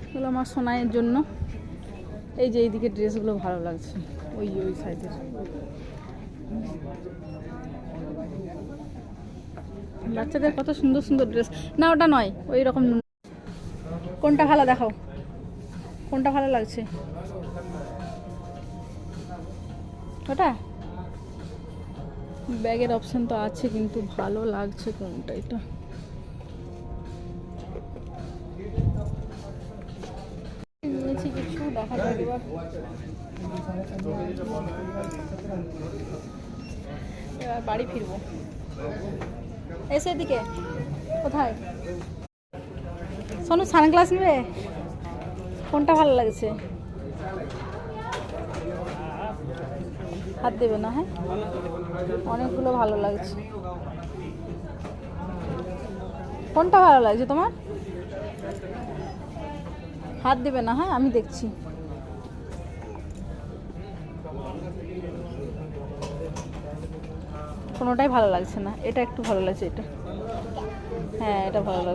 এগুলো আমার সোনাইয়ের জন্য। এই যে এইদিকে ড্রেসগুলো ভালো লাগছে, ওই ওই সাইডের। বাচ্চাদের কত সুন্দর সুন্দর ড্রেস। না ওটা নয়, ওই রকম। কোনটা ভালো দেখাও, কোনটা ভালো লাগছে? ওটা ব্যাগের অপশন তো আছে, কিন্তু ভালো লাগছে কোনটা? এটা নিয়েছি কিছু, দেখা যাক এবার। এবার বাড়ি ফিরবো। এসে এদিকে কোথায়? সোনু সানগ্লাস নেবে? কোনটা ভালো লাগছে? হাত দেবে না? হ্যাঁ, অনেকগুলো ভালো লাগছে। কোনটা ভালো লাগছে তোমার? হাত দেবে না? হ্যাঁ, আমি দেখছি। কোনোটাই ভালো লাগছে না। এটা একটু ভালো লাগছে, এটা। হ্যাঁ, এটা ভালো লাগছে।